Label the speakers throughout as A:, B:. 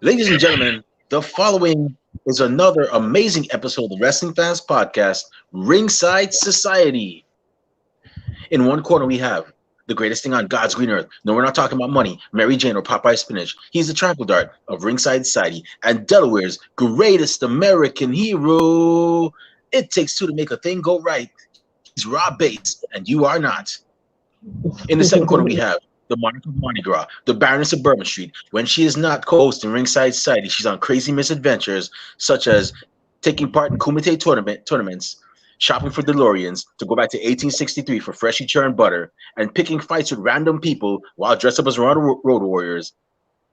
A: Ladies and gentlemen, the following is another amazing episode of the Wrestling Fans Podcast, Ringside Society. In one corner, we have the greatest thing on God's green earth. No, we're not talking about money, Mary Jane, or Popeye Spinach. He's the triple dart of Ringside Society and Delaware's greatest American hero. It takes two to make a thing go right. He's Rob Bates, and you are not. In the second corner, we have the Monarch of Mardi Gras, the Baroness of Bourbon Street. When she is not co-hosting Ringside Society, she's on crazy misadventures, such as taking part in Kumite tournaments, shopping for DeLoreans to go back to 1863 for freshly churned butter, and picking fights with random people while dressed up as Road Warriors.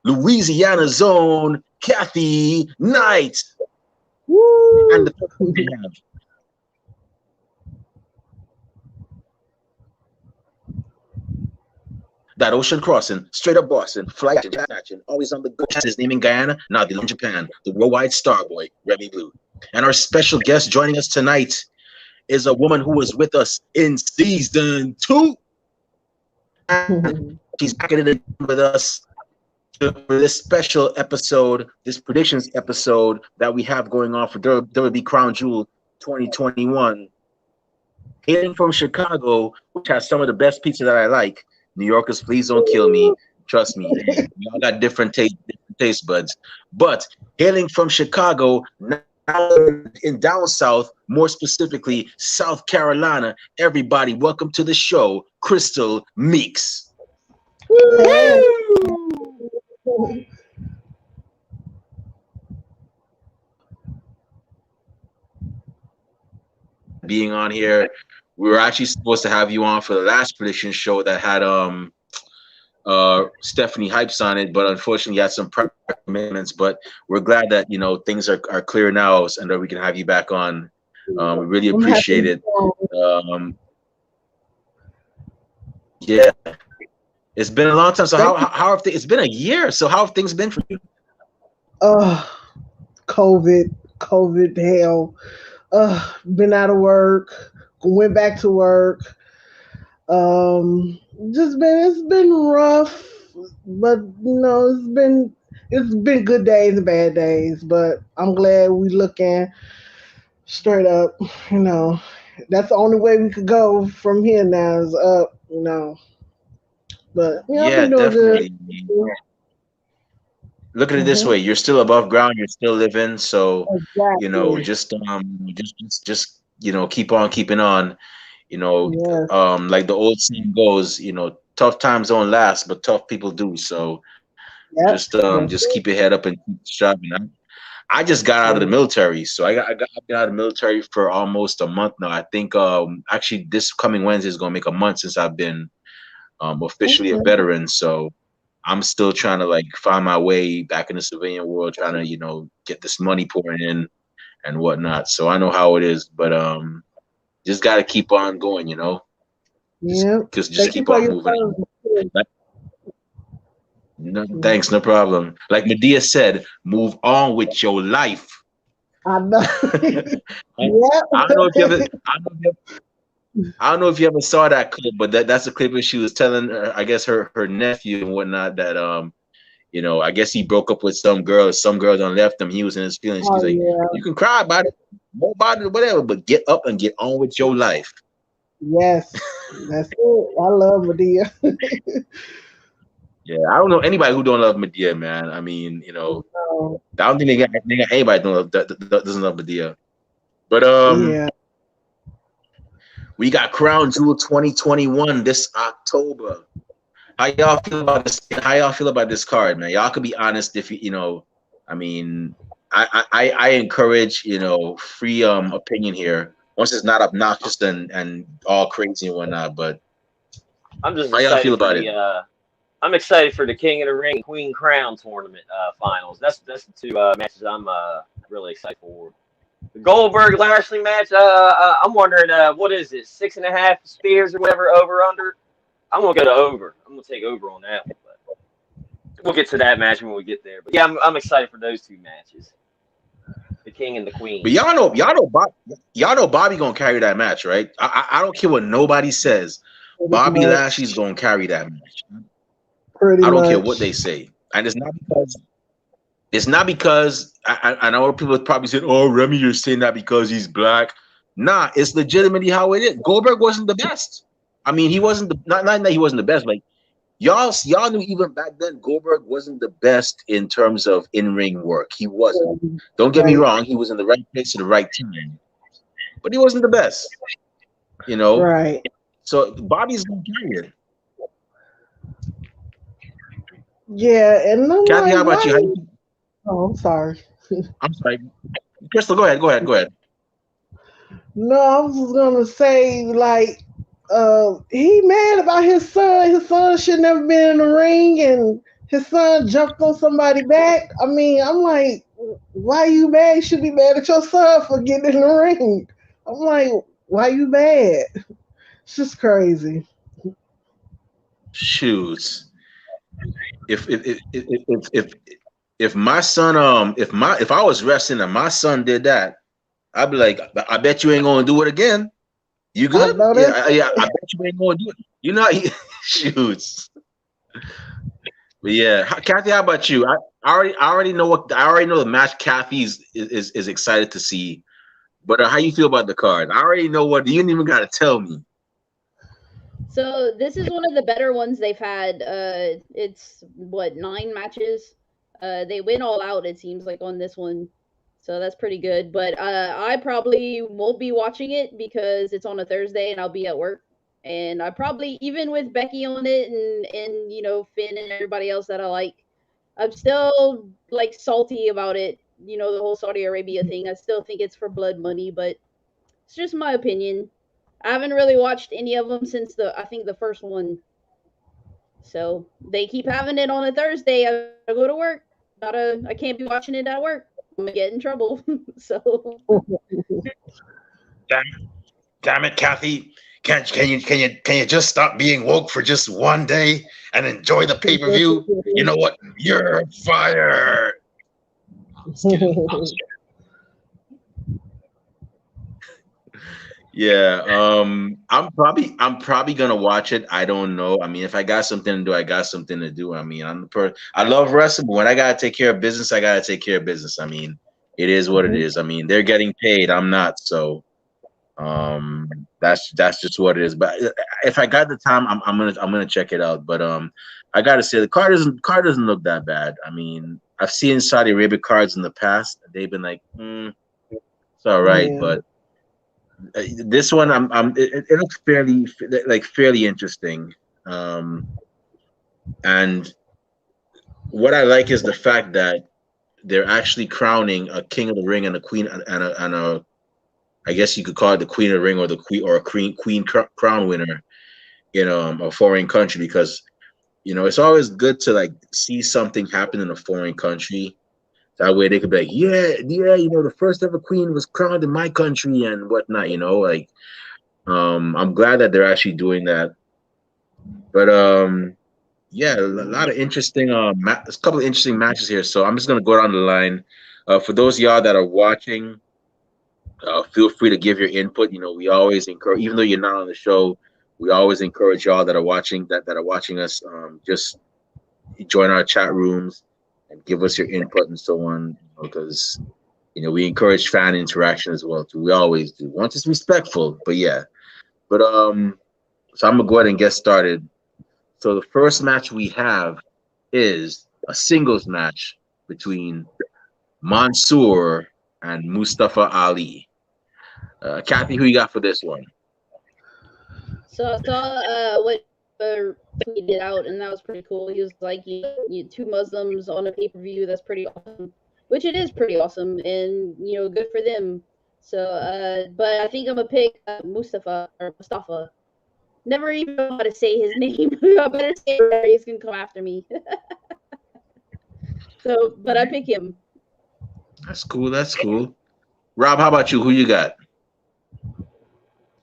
A: Louisiana's own Kathy Knight.
B: Woo!
A: And the third one we have that ocean crossing, straight up Boston, flight catching, always on the go. His name in Guyana, now in Japan, the worldwide star boy, Remy Blue. And our special guest joining us tonight is a woman who was with us in season 2. And she's back in it with us for this special episode, this predictions episode that we have going on for WWE Crown Jewel 2021. Hailing from Chicago, which has some of the best pizza that I like. New Yorkers, please don't kill me. Trust me, we all got different taste buds. But hailing from Chicago, now in down south, more specifically South Carolina, everybody, welcome to the show, Christel Meeks. Being on here. We were actually supposed to have you on for the last prediction show that had Stephanie Hypes on it, but unfortunately you had some commitments. But we're glad that things are clear now and that we can have you back on. We really appreciate it. Yeah, it's been a long time. So how have it's been a year? So how have things been for you?
B: COVID hell. Been out of work. Went back to work. It's been rough, but it's been good days and bad days. But I'm glad we looking straight up. That's the only way we could go from here now is up. But
A: Yeah,
B: I've been doing
A: definitely.
B: good.
A: Look at it this way: you're still above ground, you're still living. So
B: Exactly.
A: just keep on keeping on.
B: Yes.
A: Like the old saying goes, tough times don't last, but tough people do. So
B: Yep.
A: just keep your head up and keep striving. I just got out of the military, so I've been out of the military for almost a month now. I think actually this coming Wednesday is gonna make a month since I've been officially a veteran. So I'm still trying to find my way back in the civilian world, trying to get this money pouring in and whatnot. So I know how it is, but just got to keep on going,
B: Yeah.
A: Just keep on moving. No, thanks, no problem. Like Medea said, move on with your life.
B: I know.
A: I don't know if you ever, I don't know if you ever saw that clip, but that's a clip where she was telling I guess her nephew and whatnot that I guess he broke up with some girl done left him. He was in his feelings. He's like, you can cry about it, more about it, whatever, but get up and get on with your life.
B: Yes, that's it. I love Medea.
A: Yeah, I don't know anybody who don't love Medea, man. I mean, I don't think they got anybody that doesn't love Medea. But we got Crown Jewel 2021 this October. How y'all feel about this? How y'all feel about this card, man? Y'all could be honest if I mean, I encourage free opinion here. Once it's not obnoxious and all crazy and whatnot, but
C: I'm just
A: how y'all feel about it?
C: I'm excited for the King of the Ring Queen Crown tournament finals. That's the two matches I'm really excited for. The Goldberg Lashley match. I'm wondering what is it, 6.5 spears or whatever, over under. I'm gonna go to over. I'm gonna take over on that one. But we'll get to that match when we get there. But yeah, I'm excited for those two matches. The King and the Queen.
A: But y'all know Bobby gonna carry that match, right? I don't care what nobody says. Bobby Lashley's gonna carry that match. I don't care what they say, and it's not It's not because I know people probably said, "Oh, Remy, you're saying that because he's black." Nah, it's legitimately how it is. Goldberg wasn't the best. I mean, he wasn't not that he wasn't the best. Like y'all knew even back then, Goldberg wasn't the best in terms of in-ring work. He wasn't. Don't get me
B: Right.
A: wrong. He was in the right place at the right time, but he wasn't the best. You know.
B: Right.
A: So Bobby's gonna carry it.
B: Yeah, and I'm
A: Kathy,
B: like,
A: how about
B: why?
A: you?
B: Oh, I'm sorry.
A: I'm sorry, Crystal. Go ahead. Go ahead. Go ahead.
B: No, I was just gonna say, like, he mad about his son. His son should never been in the ring, and his son jumped on somebody back. I mean, I'm like, why you mad? You should be mad at your son for getting in the ring. I'm like, why you mad? It's just crazy.
A: Shoot. If if my son if I was wrestling and my son did that, I'd be like, I bet you ain't gonna do it again. You
B: I
A: good?
B: know
A: Yeah,
B: that's
A: yeah. I bet you ain't gonna do it. You know, shoots. But yeah, Kathy, how about you? I already know what I already know the match. Kathy is excited to see. But how you feel about the card? I already know what you didn't even gotta tell me.
D: So this is one of the better ones they've had. It's what, 9 matches. They went all out. It seems like on this one, so that's pretty good. But I probably won't be watching it because it's on a Thursday and I'll be at work. And I probably, even with Becky on it and Finn and everybody else that I like, I'm still like salty about it. The whole Saudi Arabia thing. I still think it's for blood money, but it's just my opinion. I haven't really watched any of them since I think the first one. So they keep having it on a Thursday. I gotta go to work. I can't be watching it at work. I'm gonna get in trouble. So
A: Damn, damn it, Kathy. Can you just stop being woke for just one day and enjoy the pay-per-view? You know what? You're fired. I'm just kidding. I'm just kidding. Yeah, I'm probably gonna watch it. I don't know. I mean, if I got something to do, I got something to do. I mean, I love wrestling, but when I gotta take care of business, I gotta take care of business. I mean, it is what it is. I mean, they're getting paid, I'm not, so that's just what it is. But if I got the time, I'm gonna check it out. But I gotta say the card doesn't look that bad. I mean, I've seen Saudi Arabia cards in the past. They've been like, it's all right,
B: Yeah.
A: but this one it looks fairly interesting. And what I like is the fact that they're actually crowning a king of the ring and a queen and a I guess you could call it the queen of the ring or the queen or a crown winner in a foreign country, because it's always good to like see something happen in a foreign country. That way they could be like, yeah, yeah, the first ever queen was crowned in my country and whatnot, like I'm glad that they're actually doing that. But yeah, a lot of interesting a couple of interesting matches here. So I'm just gonna go down the line. For those of y'all that are watching, feel free to give your input. We always encourage, even though you're not on the show, we always encourage y'all that are watching that are watching us, just join our chat rooms and give us your input and so on, because we encourage fan interaction as well too. We always do. Once it's respectful, but yeah. But so I'm gonna go ahead and get started. So the first match we have is a singles match between Mansoor and Mustafa Ali. Kathy, who you got for this one?
D: So I saw what tweeted out, and that was pretty cool. He was like, two Muslims on a pay-per-view. That's pretty awesome. Which it is pretty awesome, and good for them. So, but I think I'm gonna pick Mustafa or Mustafa. Never even know how to say his name. I better say it right. He's gonna come after me. So, but I pick him.
A: That's cool. That's cool. Rob, how about you? Who you got?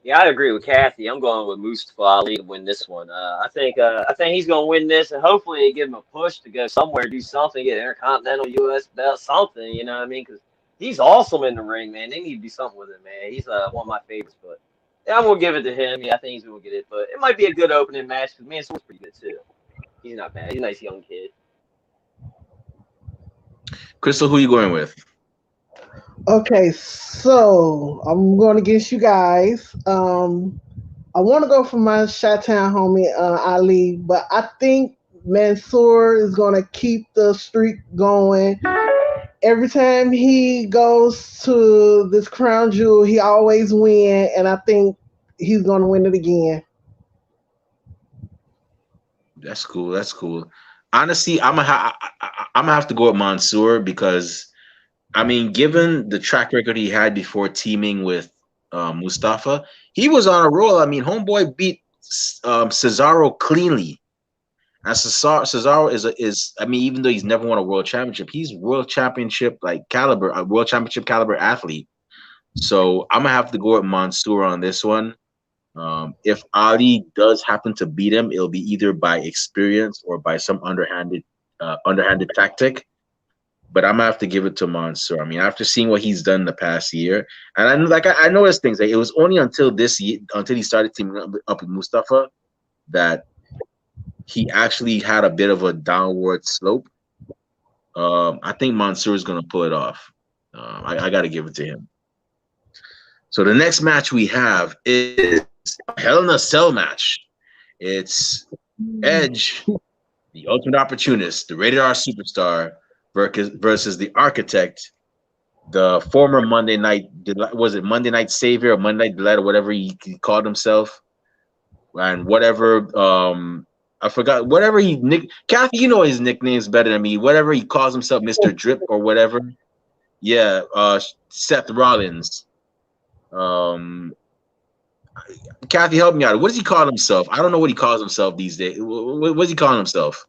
C: Yeah, I agree with Kathy. I'm going with Mustafa Ali to win this one. I think he's going to win this, and hopefully it give him a push to go somewhere, do something, get an Intercontinental U.S. belt, something. You know what I mean? Because he's awesome in the ring, man. They need to do something with him, man. He's one of my favorites, but yeah, I'm gonna give it to him. Yeah, I think he's gonna get it, but it might be a good opening match because Mansoor's pretty good too. He's not bad. He's a nice young kid.
A: Crystal, who you going with?
B: Okay, so I'm going against you guys. I want to go for my Chi-Town homie Ali, but I think Mansoor is going to keep the streak going. Every time he goes to this Crown Jewel, he always win, and I think he's going to win it again.
A: That's cool. That's cool. Honestly, I'm gonna have to go with Mansoor because I mean, given the track record he had before teaming with Mustafa, he was on a roll. I mean, Homeboy beat Cesaro cleanly. And Cesaro is I mean, even though he's never won a world championship, he's world championship like caliber, a world championship caliber athlete. So I'm gonna have to go with Mansoor on this one. If Ali does happen to beat him, it'll be either by experience or by some underhanded tactic. But I'm gonna have to give it to Monsoor. I mean, after seeing what he's done the past year, and I noticed things. Like it was only until this year, until he started teaming up with Mustafa, that he actually had a bit of a downward slope. I think Mansoor is gonna pull it off. I got to give it to him. So the next match we have is a Hell in a Cell match. It's Edge, the Ultimate Opportunist, the Rated R Superstar, versus the Architect, the former Monday Night, was it Monday Night Savior or Monday Night Delight or whatever he called himself, and whatever I forgot whatever Kathy, you know his nickname's better than me. Whatever he calls himself, Mr. Drip or whatever. Yeah, Seth Rollins. Kathy, help me out. What does he call himself? I don't know what he calls himself these days. What does he call himself?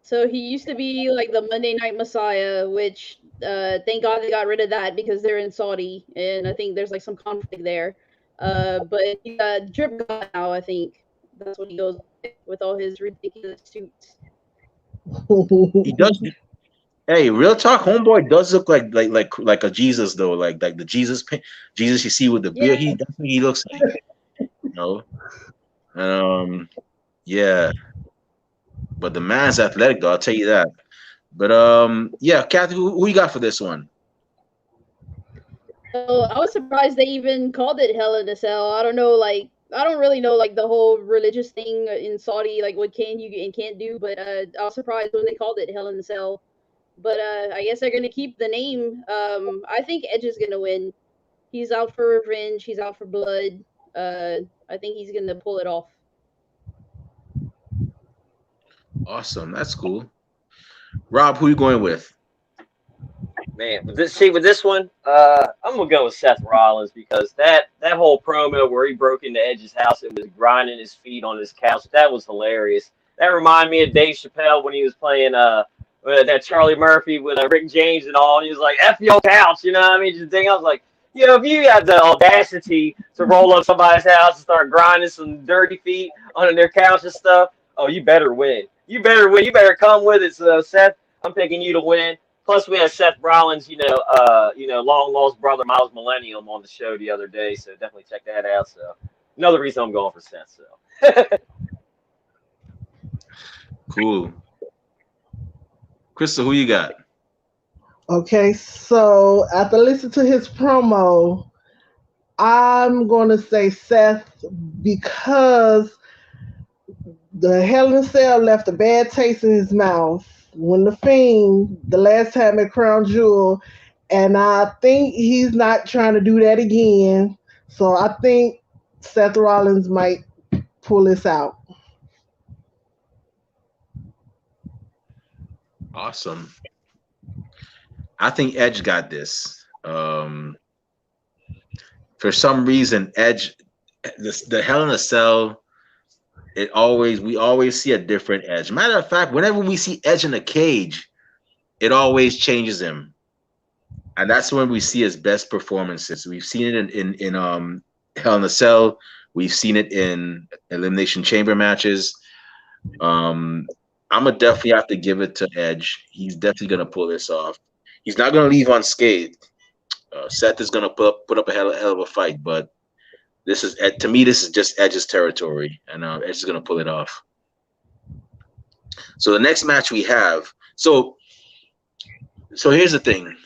D: So he used to be like the Monday Night Messiah, which thank God they got rid of that because they're in Saudi, and I think there's like some conflict there. But he's a drip god now. I think that's what he goes with all his ridiculous suits.
A: He does. Hey, real talk, Homeboy does look like a Jesus though, like the Jesus you see with the beard.
D: Yeah.
A: That's what he looks like, you know. Yeah. But the man's athletic though, I'll tell you that. But yeah, Kathy, who you got for this one?
D: So I was surprised they even called it Hell in a Cell. I don't know, like I don't really know like the whole religious thing in Saudi, like what can you and can't do. But I was surprised when they called it Hell in a Cell. But I guess they're gonna keep the name. I think Edge is gonna win. He's out for revenge. He's out for blood. I think he's gonna pull it off.
A: Awesome, that's cool. Rob, who you going with?
C: Man, with this one, I'm gonna go with Seth Rollins because that whole promo where he broke into Edge's house and was grinding his feet on his couch, that was hilarious. That reminded me of Dave Chappelle when he was playing that Charlie Murphy with Rick James and all, and he was like, "F your couch," you know what I mean? Just think, I was like, you know, if you had the audacity to roll up somebody's house and start grinding some dirty feet on their couch and stuff, oh, you better win. You better win. You better come with it. So Seth, I'm picking you to win. Plus, we had Seth Rollins, long lost brother Miles Millennium on the show the other day, so definitely check that out. So another reason I'm going for Seth. So
A: Cool. Crystal, who you got?
B: Okay, so after listening to his promo, I'm going to say Seth because the Hell in a Cell left a bad taste in his mouth when the Fiend, the last time at Crown Jewel, and I think he's not trying to do that again. So I think Seth Rollins might pull this out.
A: Awesome. I think Edge got this. For some reason, Edge, the Hell in a Cell, we always see a different Edge. Matter of fact, whenever we see Edge in a cage, it always changes him, and that's when we see his best performances. We've seen it in Hell in a Cell. We've seen it in Elimination Chamber matches. I'm gonna definitely have to give it to Edge. He's definitely gonna pull this off. He's not gonna leave unscathed. Seth is gonna put up a hell of a fight, but this is, to me, this is just Edge's territory, and Edge is gonna pull it off. So the next match we have, so So here's the thing.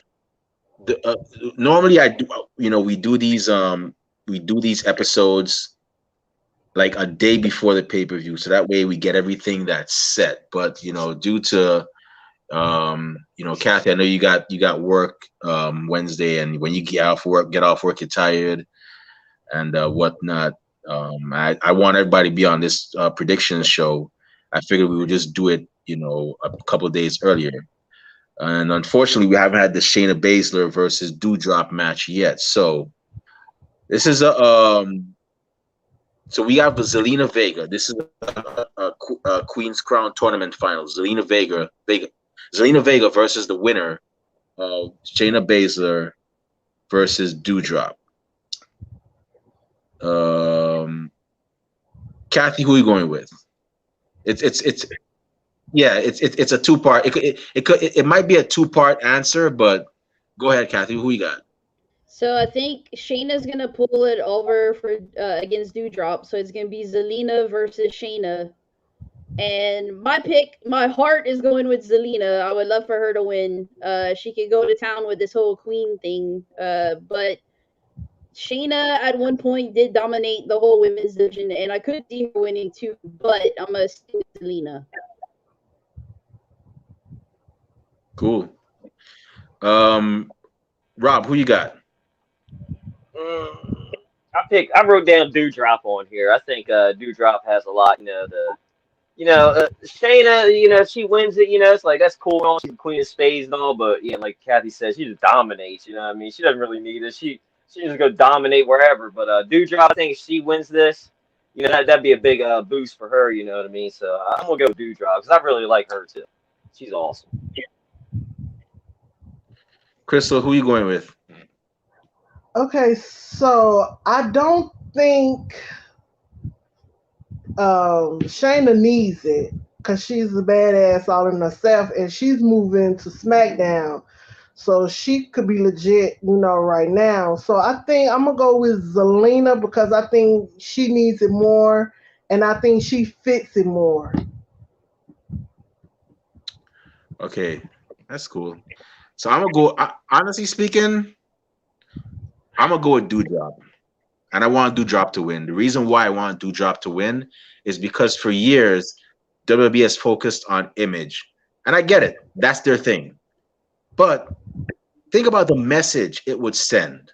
A: Normally I do, we do these episodes like a day before the pay-per-view, so that way we get everything that's set. But due to Kathy, I know you got work Wednesday, and when you get off work, you're tired and whatnot. I want everybody to be on this predictions show. I figured we would just do it, a couple of days earlier. And unfortunately, we haven't had the Shayna Baszler versus Doudrop match yet. So this is so we have the Zelina Vega. This is a Queen's Crown tournament final. Zelina Vega versus the winner of Shayna Baszler versus Doudrop. Kathy, who are you going with? It's a two-part. It might be a two-part answer, but go ahead, Kathy. Who you got?
D: So I think Shayna's gonna pull it over for against Doudrop. So it's gonna be Zelina versus Shayna. And my heart is going with Zelina. I would love for her to win. She could go to town with this whole queen thing. But Shayna at one point did dominate the whole women's division, and I could see her winning too. But I'm gonna stick with Zelina.
A: Cool. Rob, who you got?
C: I wrote down Doudrop on here. I think Doudrop has a lot, Shayna, she wins it, it's like, that's cool. She's the queen of spades and all, but yeah, like Kathy says, she just dominates, you know what I mean? She doesn't really need it. She just go dominate wherever. But Doudrop, I think if she wins this, that'd be a big boost for her, you know what I mean? So I'm gonna go with Doudrop because I really like her too. She's awesome.
A: Christel, who you going with?
B: Okay, so I don't think Shayna needs it because she's a badass all in herself, and she's moving to SmackDown, so she could be legit, right now. So I think I'm gonna go with Zelina because I think she needs it more, and I think she fits it more.
A: Okay, that's cool. So I'm gonna go. Honestly speaking, I'm gonna go with Doudrop, and I want Doudrop to win. The reason why I want Doudrop to win is because for years WWE has focused on image, and I get it. That's their thing. But think about the message it would send.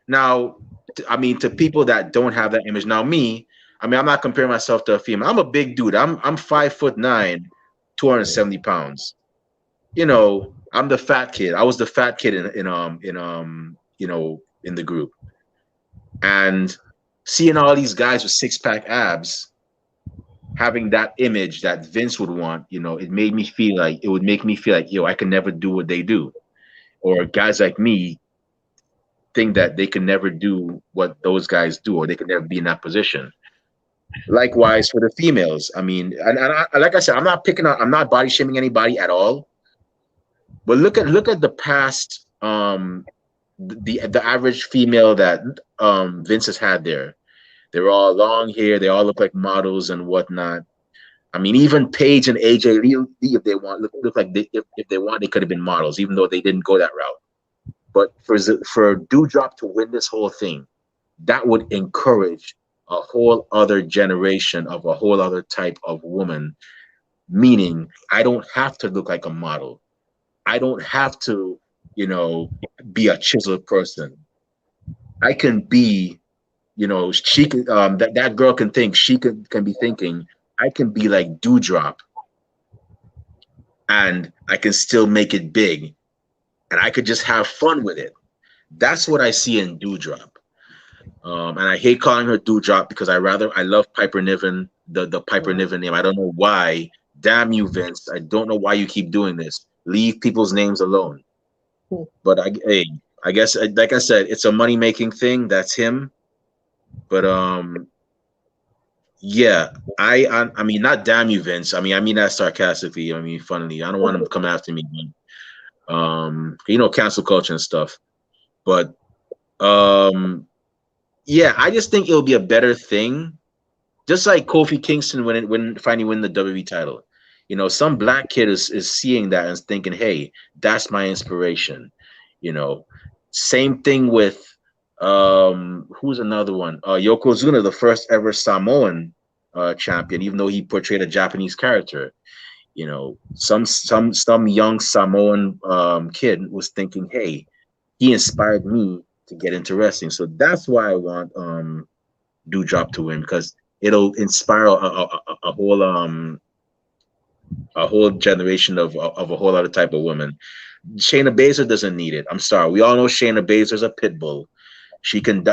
A: Now, to people that don't have that image. Now, I'm not comparing myself to a female. I'm a big dude. I'm 5'9", 270 pounds. I'm the fat kid. I was the fat kid in the group, and seeing all these guys with six-pack abs having that image that Vince would want, it would make me feel like, yo, I can never do what they do. Or guys like me think that they can never do what those guys do, or they can never be in that position. Likewise for the females. Like I said, I'm not body shaming anybody at all. But look at the past, the average female that Vince has had there. They were all long hair. They all look like models and whatnot. Even Paige and AJ Lee, if they want, look like if they want, they could have been models, even though they didn't go that route. But for Doudrop to win this whole thing, that would encourage a whole other generation of a whole other type of woman. Meaning, I don't have to look like a model. I don't have to, be a chiseled person. I can be, she can, that girl can think, she can be thinking, I can be like Doudrop, and I can still make it big, and I could just have fun with it. That's what I see in Doudrop. And I hate calling her Doudrop because I love Piper Niven, the Piper Niven name. I don't know why. Damn you, Vince. I don't know why you keep doing this. Leave people's names alone. But I guess, like I said, it's a money-making thing. That's him. But yeah, I mean, not damn you, Vince. I mean that sarcastically. Funnily. I don't want him to come after me. Cancel culture and stuff. But yeah, I just think it'll be a better thing. Just like Kofi Kingston when finally win the WWE title. some black kid is seeing that and thinking, hey, that's my inspiration. You know, same thing with who's another one? Yokozuna, the first ever Samoan champion, even though he portrayed a Japanese character. Some young Samoan kid was thinking, hey, he inspired me to get into wrestling. So that's why I want Doudrop to win, because it'll inspire a whole generation of a whole other type of women. Shayna Baszler doesn't need it. I'm sorry. We all know Shayna Baszler's a pit bull. She can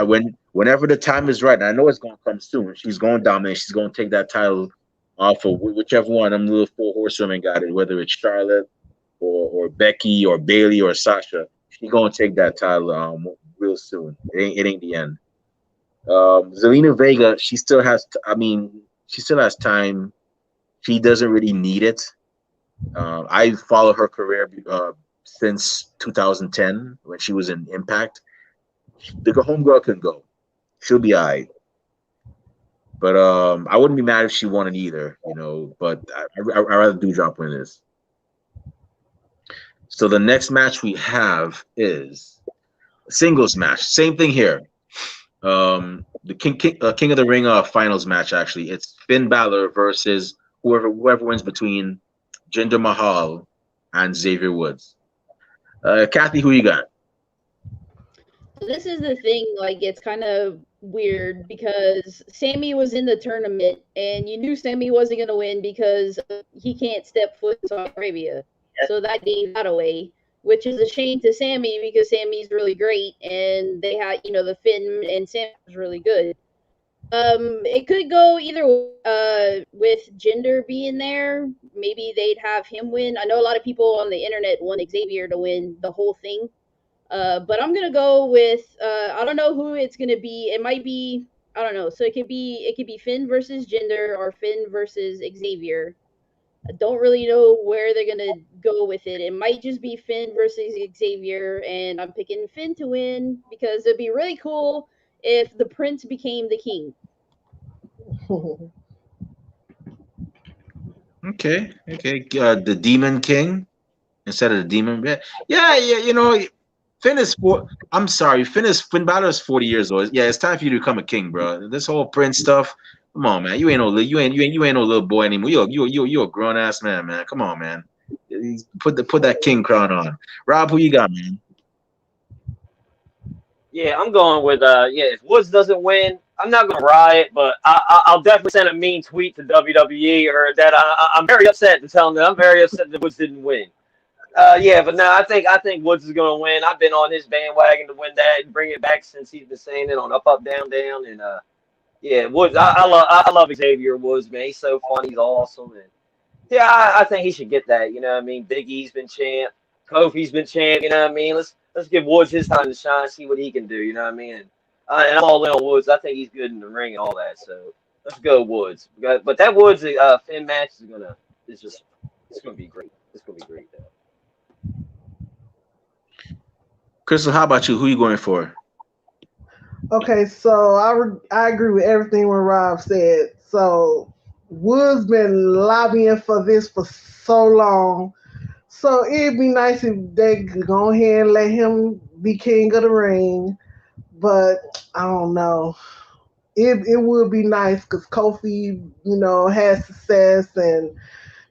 A: whenever the time is right. And I know it's going to come soon. She's going to dominate. She's going to take that title off of whichever one. Them little 4 horsewomen got it. Whether it's Charlotte or Becky or Bayley or Sasha, she's going to take that title real soon. It ain't the end. Zelina Vega, she still has. She still has time. She doesn't really need it. I followed her career since 2010 when she was in Impact. The homegirl can go. She'll be all right. But I wouldn't be mad if she won it either, But I'd rather Doudrop win this. So the next match we have is a singles match. Same thing here. The King of the Ring finals match, actually. It's Finn Balor versus whoever wins between Jinder Mahal and Xavier Woods. Kathy, who you got?
D: This is the thing, it's kind of weird because Sammy was in the tournament and you knew Sammy wasn't going to win because he can't step foot in Saudi Arabia. So that gave that away, which is a shame to Sammy because Sammy's really great and they had, the Finn and Sammy was really good. It could go either with Jinder being there. Maybe they'd have him win. I know a lot of people on the internet want Xavier to win the whole thing. But I'm gonna go with I don't know who it's gonna be. It might be, I don't know. So it could be Finn versus Jinder or Finn versus Xavier. I don't really know where they're gonna go with it. It might just be Finn versus Xavier, and I'm picking Finn to win because it'd be really cool if the Prince became the king.
A: Okay. The Demon King instead of the Demon. Yeah. Finn is Finn Balor is 40 years old. Yeah, it's time for you to become a king, bro. This whole Prince stuff. Come on, man. You ain't no little boy anymore. You're a grown ass man, man. Come on, man. Put that king crown on. Rob, who you got, man?
C: Yeah, I'm going with if Woods doesn't win, I'm not going to riot, but I'll definitely send a mean tweet to WWE or that I'm very upset to tell them that I'm very upset that Woods didn't win. But no, I think Woods is going to win. I've been on his bandwagon to win that and bring it back since he's been saying it on Up, Up, Down, Down. And Woods, I love Xavier Woods, man. He's so fun. He's awesome. And I think he should get that. You know what I mean? Big E's been champ. Kofi's been champ. You know what I mean? Let's give Woods his time to shine, see what he can do. You know what I mean? And I'm all in on Woods. I think he's good in the ring and all that. So let's go Woods. But that Woods Finn match it's gonna be great. It's gonna be great though.
A: Crystal, how about you? Who are you going for?
B: Okay, so I agree with everything what Rob said. So Woods been lobbying for this for so long. So it'd be nice if they could go ahead and let him be king of the ring. But I don't know. It would be nice because Kofi, has success and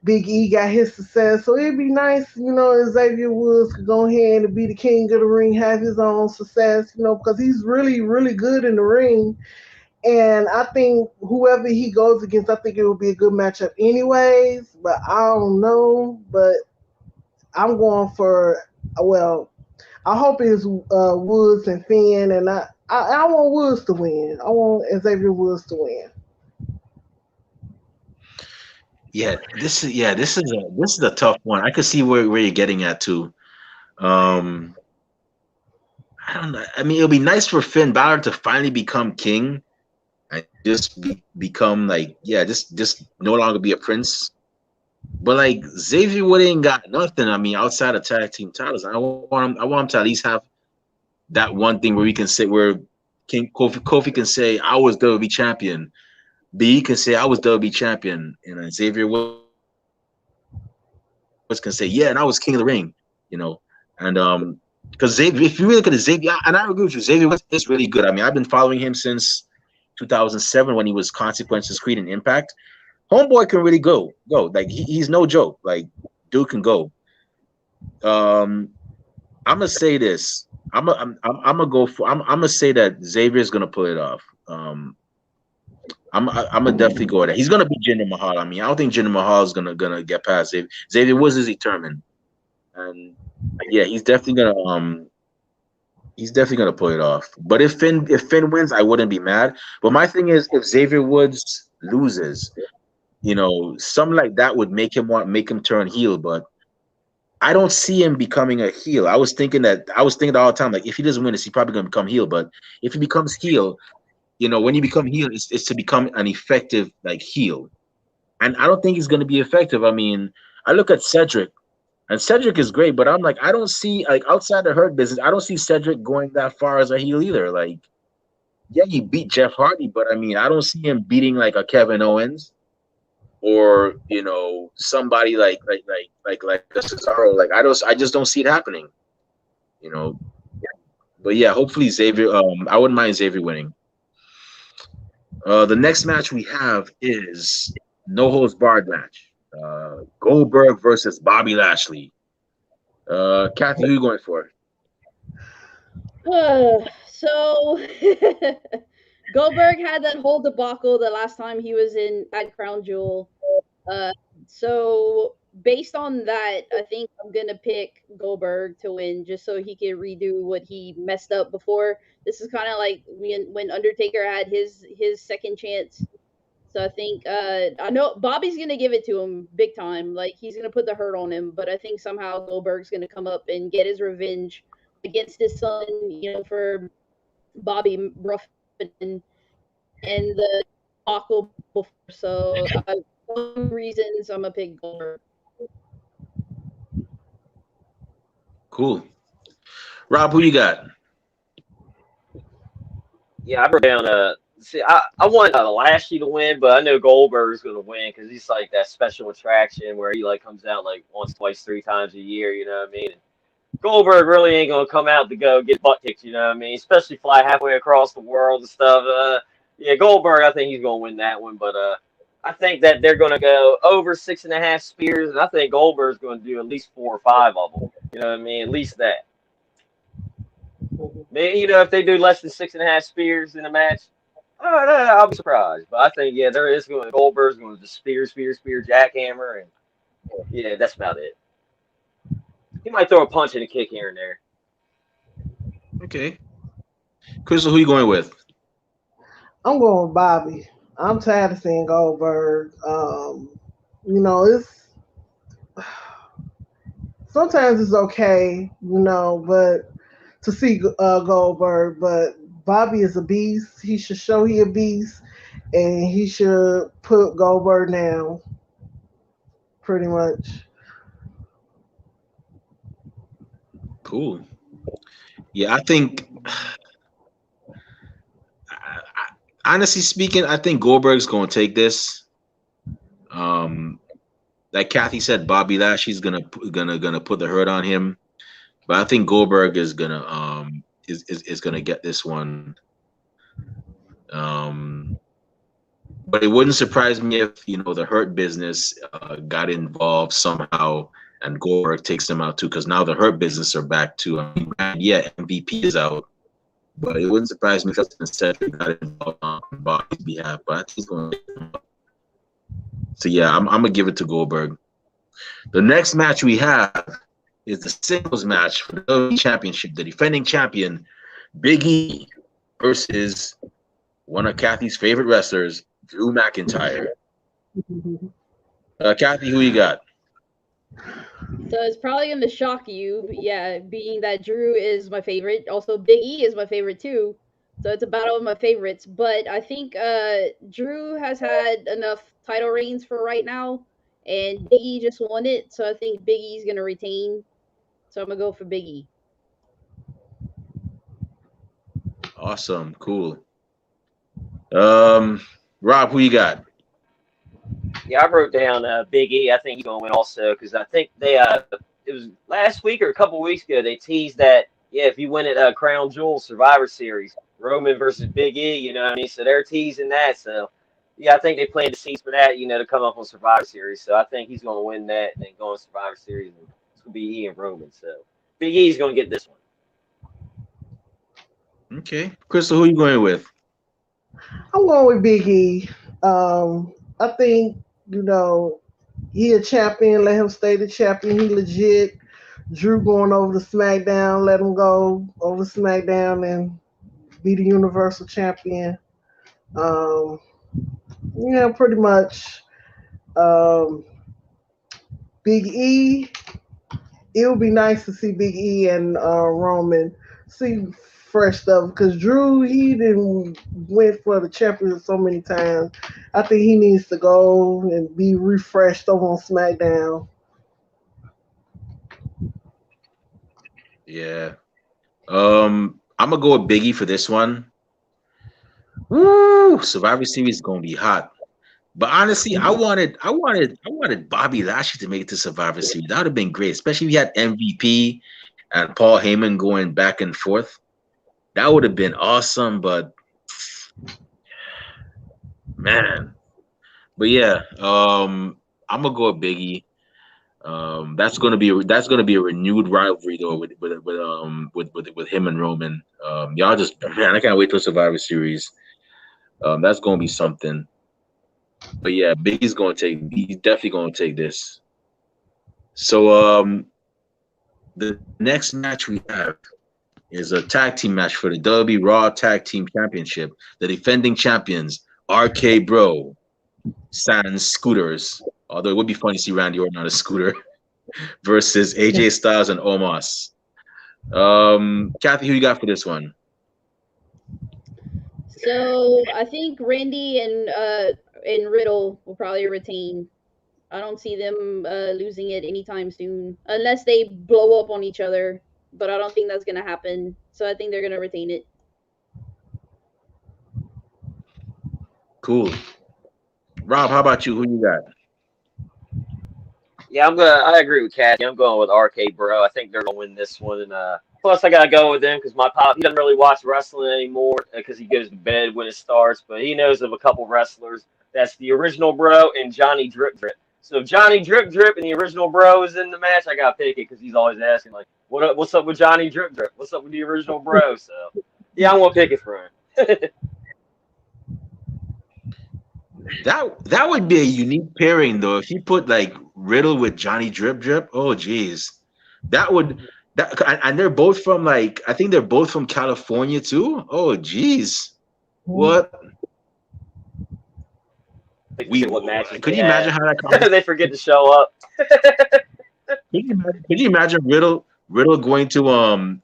B: Big E got his success. So it'd be nice, Xavier Woods could go ahead and be the king of the ring, have his own success, because he's really, really good in the ring. And I think whoever he goes against, I think it would be a good matchup anyways. But I don't know. But I'm going for, I hope it's Woods and Finn. And I want Woods to win. I want Xavier Woods to win.
A: Yeah, this is a tough one. I could see where you're getting at too. I don't know. I mean, it'll be nice for Finn Balor to finally become king and just become just no longer be a prince. But Xavier Wood ain't got nothing. I mean, outside of tag team titles, I want him to at least have that one thing where we can say where King Kofi can say I was WWE champion. B can say I was WWE champion, and Xavier Woods can say, yeah, and I was king of the ring, and because Xavier, if you really look at Xavier, and I agree with you, Xavier is really good. I mean, I've been following him since 2007 when he was Consequences, Creed, and Impact. Homeboy can really go. Like he's no joke. Like dude can go. I'm gonna say this. I'm gonna say that Xavier's gonna pull it off. I'm gonna definitely go with that. He's gonna be Jinder Mahal. I mean, I don't think Jinder Mahal is gonna get past Xavier. Xavier Woods is determined, and yeah, he's definitely gonna pull it off. But if Finn wins, I wouldn't be mad. But my thing is, if Xavier Woods loses, something like that would make him turn heel. But I don't see him becoming a heel. I was thinking that all the time, like if he doesn't win this, he's probably gonna become heel. But if he becomes heel, when you become heel, it's to become an effective like heel. And I don't think he's gonna be effective. I mean, I look at Cedric. And Cedric is great, but I'm like, I don't see, like, outside the Hurt Business, I don't see Cedric going that far as a heel either. Like, yeah, he beat Jeff Hardy, but I mean, I don't see him beating like a Kevin Owens or somebody like a Cesaro. Like, I just don't see it happening. But yeah, hopefully Xavier. I wouldn't mind Xavier winning. The next match we have is no holds barred match. Goldberg versus Bobby Lashley. Kathy, who you going for?
D: So Goldberg had that whole debacle the last time he was at Crown Jewel. So based on that, I think I'm gonna pick Goldberg to win, just so he can redo what he messed up before. This is kind of like when Undertaker had his second chance. So I think I know Bobby's gonna give it to him big time. Like he's gonna put the hurt on him, but I think somehow Goldberg's gonna come up and get his revenge against his son, for Bobby Ruffin and the debacle before. So one reasons I'm gonna pick Goldberg.
A: Cool. Rob, who you got?
C: Yeah, I wrote down see, I want Lashley to win, but I know Goldberg's going to win because he's like that special attraction where he like comes out like once, twice, 3 times a year. You know what I mean? And Goldberg really ain't going to come out to go get butt kicked. You know what I mean? Especially fly halfway across the world and stuff. Yeah, Goldberg, I think he's going to win that one, but I think that they're going to go over 6.5 spears, and I think Goldberg's going to do at least 4 or 5 of them. You know what I mean? At least that. Maybe, if they do less than 6.5 spears in a match, I'll be surprised. But I think, yeah, Goldberg's going to just spear, jackhammer, and yeah, that's about it. He might throw a punch and a kick here and there.
A: Okay. Crystal, who you going with?
B: I'm going with Bobby. I'm tired of seeing Goldberg. It's sometimes it's okay, but to see Goldberg, but Bobby is a beast. He should show he a beast, and he should put Goldberg down. Pretty much.
A: Cool. Yeah, I think. Honestly speaking, I think Goldberg's going to take this. Like Kathy said, Bobby Lashley's gonna put the hurt on him, but I think Goldberg is gonna get this one. But it wouldn't surprise me if the Hurt Business got involved somehow and Goldberg takes them out too, because now the Hurt Business are back too. I mean, yeah, MVP is out, but it wouldn't surprise me if Cedric got involved on Bobby's behalf. But I think he's going to. So yeah, I'm gonna give it to Goldberg. The next match we have is the singles match for the WWE Championship. The defending champion, Big E, versus one of Kathy's favorite wrestlers, Drew McIntyre. Kathy, who you got?
D: So it's probably going to shock you, but yeah, being that Drew is my favorite. Also, Big E is my favorite too. So it's a battle of my favorites. But I think Drew has had enough title reigns for right now, and Big E just won it. So I think Big E's going to retain. So I'm going to go for Big E.
A: Awesome. Cool. Rob, who you got?
C: Yeah, I wrote down Big E. I think he's gonna win also because I think they it was last week or a couple weeks ago they teased that if you win at Crown Jewel Survivor Series, Roman versus Big E. You know what I mean? So they're teasing that. So yeah, I think they planted the seeds for that. To come up on Survivor Series. So I think he's gonna win that and then go on Survivor Series. And it's gonna be E and Roman. So Big E's gonna get this one.
A: Okay, Crystal, who are you going with?
B: I'm going with Big E. I think he a champion. Let him stay the champion. He legit. Drew going over to SmackDown. Let him go over SmackDown and be the Universal Champion. Pretty much. Big E. It would be nice to see Big E and Roman see fresh stuff because Drew he didn't went for the championship so many times. I think he needs to go and be refreshed over on SmackDown.
A: Yeah. I'm gonna go with Biggie for this one. Woo! Survivor Series is gonna be hot. But honestly, I wanted Bobby Lashley to make it to Survivor Series. That would have been great, especially if you had MVP and Paul Heyman going back and forth. That would have been awesome. But man, but yeah, I'm gonna go with Biggie. That's gonna be a renewed rivalry though with him and Roman. Y'all just man, I can't wait till Survivor Series. That's gonna be something. But yeah, he's definitely gonna take this. So the next match we have is a tag team match for the WWE Raw Tag Team Championship. The defending champions, RK Bro, sans scooters. Although it would be funny to see Randy Orton on a scooter versus AJ Styles and Omos. Kathy, who you got for this one?
D: So I think Randy and Riddle will probably retain. I don't see them losing it anytime soon, unless they blow up on each other. But I don't think that's gonna happen. So I think they're gonna retain it.
A: Cool. Rob, how about you? Who you got?
C: Yeah, I agree with Kathy. I'm going with RK Bro. I think they're gonna win this one. And plus, I gotta go with them because my pop he doesn't really watch wrestling anymore because he goes to bed when it starts. But he knows of a couple wrestlers. That's the original Bro and Johnny Drip Drip. So if Johnny Drip Drip and the original Bro is in the match, I gotta pick it because he's always asking like, what's up with Johnny Drip Drip? What's up with the original Bro? So yeah, I'm gonna pick it for him.
A: That would be a unique pairing though. If you put like Riddle with Johnny Drip Drip, oh geez, and they're both from I think they're both from California too. Oh geez, what?
C: What matches
A: could you imagine how that comes?
C: They forget to show up.
A: Could you imagine Riddle going to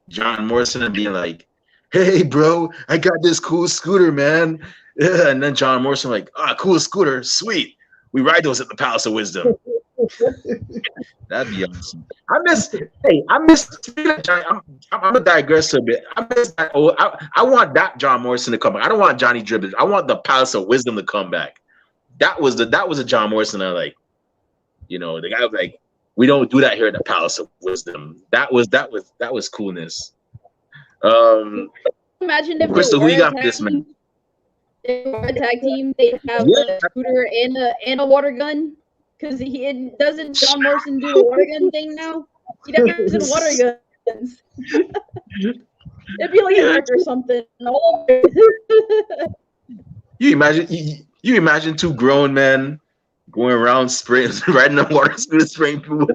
A: John Morrison and being like, "Hey bro, I got this cool scooter, man." Yeah, and then John Morrison like, cool scooter, sweet. We ride those at the Palace of Wisdom. That'd be awesome. I miss. I'm gonna digress a bit. I miss that. I want that John Morrison to come back. I don't want Johnny Dribble. I want the Palace of Wisdom to come back. That was a John Morrison. I like. The guy was like, we don't do that here at the Palace of Wisdom. That was coolness.
D: Imagine if
A: Crystal, who you got for this man?
D: If they were a tag team, they'd have a scooter and a water gun. Because doesn't John Morrison do the water gun thing now? He never using water guns. It'd be like a wreck or something.
A: You imagine two grown men going around riding a water scooter,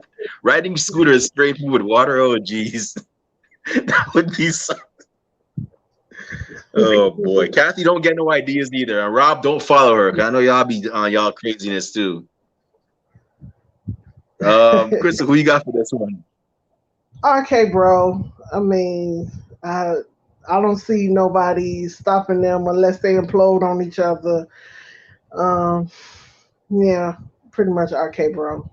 A: riding scooters spraying people with water. Oh geez, that would be something. Oh boy, Kathy, don't get no ideas either. And Rob, don't follow her. Cause I know y'all be on y'all craziness too. Crystal, who you got for this one?
B: Okay, bro. I mean, I don't see nobody stopping them unless they implode on each other. Yeah, pretty much RK Bro.